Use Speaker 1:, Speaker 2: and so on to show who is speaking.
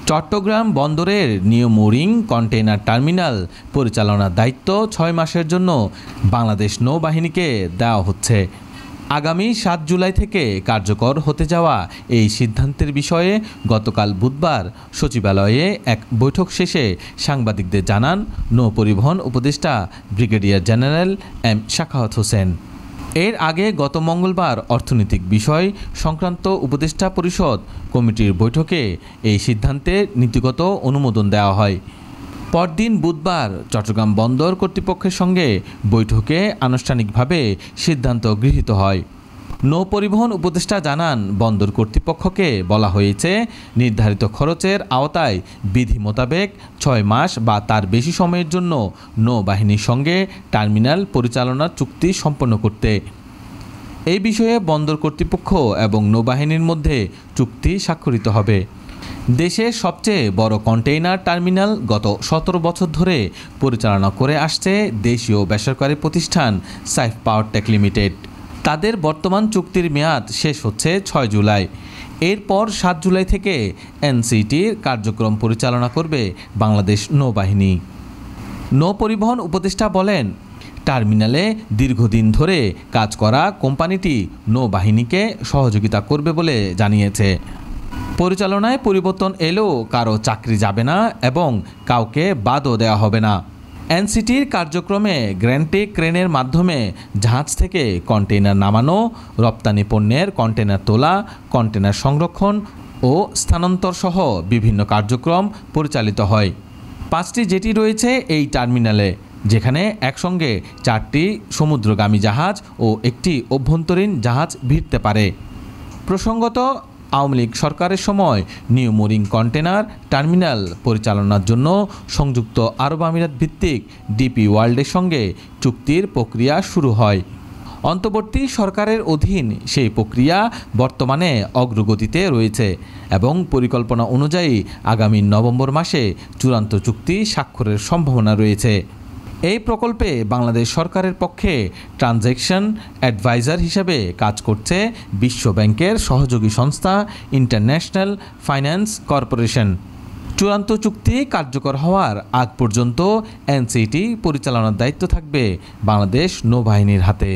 Speaker 1: চট্টগ্রাম বন্দরের new mooring container terminal পরিচালনার দায়িত্ব 6 মাসের জন্য বাংলাদেশ নৌবাহিনীকে দেওয়া হচ্ছে। আগামী 7 জুলাই থেকে কার্যকর হতে যাওয়া এই সিদ্ধান্তের বিষয়ে গতকাল বুধবার সচিবালয়ে এক বৈঠক শেষে সাংবাদিকদের জানান নৌপরিবহন উপদেষ্টা brigadier general M Sakhawat Hossain. এর আগে গত মঙ্গলবার অর্থনৈতিক বিষয় সংক্রান্ত উপদেষ্টা পরিষদ কমিটির বৈঠকে এই সিদ্ধান্তের নীতিগত অনুমোদন দেওয়া হয়। পরদিন বুধবার চট্টগ্রাম বন্দর কর্তৃপক্ষের সঙ্গে বৈঠকে আনুষ্ঠানিকভাবে সিদ্ধান্ত গৃহীত হয়। নৌপরিবহন উপদেষ্টা জানান, বন্দর কর্তৃপক্ষকে বলা হয়েছে নির্ধারিত খরচের আওতায় বিধি মোতাবেক 6 মাস বা তার বেশি সময়ের জন্য নৌবাহিনীর সঙ্গে টার্মিনাল পরিচালনার চুক্তি সম্পন্ন করতে। এই বিষয়ে বন্দর কর্তৃপক্ষ এবং নৌবাহিনীর মধ্যে চুক্তি স্বাক্ষরিত হবে। দেশের সবচেয়ে বড় কন্টেইনার টার্মিনাল গত 17 বছর ধরে পরিচালনা করে আসছে দেশীয় বেসরকারি প্রতিষ্ঠান সাইফ পাওয়ারটেক লিমিটেড। তাদের বর্তমান চুক্তির মেয়াদ শেষ হচ্ছে 6 জুলাই। এরপর 7 জুলাই থেকে এনসিটির কার্যক্রম পরিচালনা করবে বাংলাদেশ নৌবাহিনী। নৌপরিবহন উপদেষ্টা বলেন, টার্মিনালে দীর্ঘদিন ধরে কাজ করা কোম্পানিটি নৌবাহিনীকে সহযোগিতা করবে বলে জানিয়েছে। পরিচালনায় পরিবর্তন এলেও কারো চাকরি যাবে না এবং কাউকে বাদও দেওয়া হবে না। এনসিটির কার্যক্রমে গ্র্যান্টে ক্রেনের মাধ্যমে জাহাজ থেকে কন্টেইনার নামানো, রপ্তানি পণ্যের কন্টেইনার তোলা, কন্টেইনার সংরক্ষণ ও স্থানান্তর সহ বিভিন্ন কার্যক্রম পরিচালিত হয়। 5টি জেটি রয়েছে এই টার্মিনালে, যেখানে একসঙ্গে 4টি সমুদ্রগামী জাহাজ ও একটি অভ্যন্তরীণ জাহাজ ভিড়তে পারে। প্রসঙ্গত, আওয়ামী লীগ সরকারের সময় নিউ মুরিং কন্টেইনার টার্মিনাল পরিচালনার জন্য সংযুক্ত আরব আমিরাত ভিত্তিক ডিপি ওয়ার্ল্ডের সঙ্গে চুক্তির প্রক্রিয়া শুরু হয়। অন্তর্বর্তী সরকারের অধীন সেই প্রক্রিয়া বর্তমানে অগ্রগতিতে রয়েছে এবং পরিকল্পনা অনুযায়ী আগামী নভেম্বর মাসে চূড়ান্ত চুক্তি স্বাক্ষরের সম্ভাবনা রয়েছে। এই প্রকল্পে বাংলাদেশ সরকারের পক্ষে ট্রানজ্যাকশন অ্যাডভাইজার হিসেবে কাজ করছে বিশ্ব ব্যাংকের সহযোগী সংস্থা ইন্টারন্যাশনাল ফাইন্যান্স কর্পোরেশন। চূড়ান্ত চুক্তি কার্যকর হওয়ার আগ পর্যন্ত এনসিটি পরিচালনার দায়িত্ব থাকবে বাংলাদেশ নৌবাহিনীর হাতে।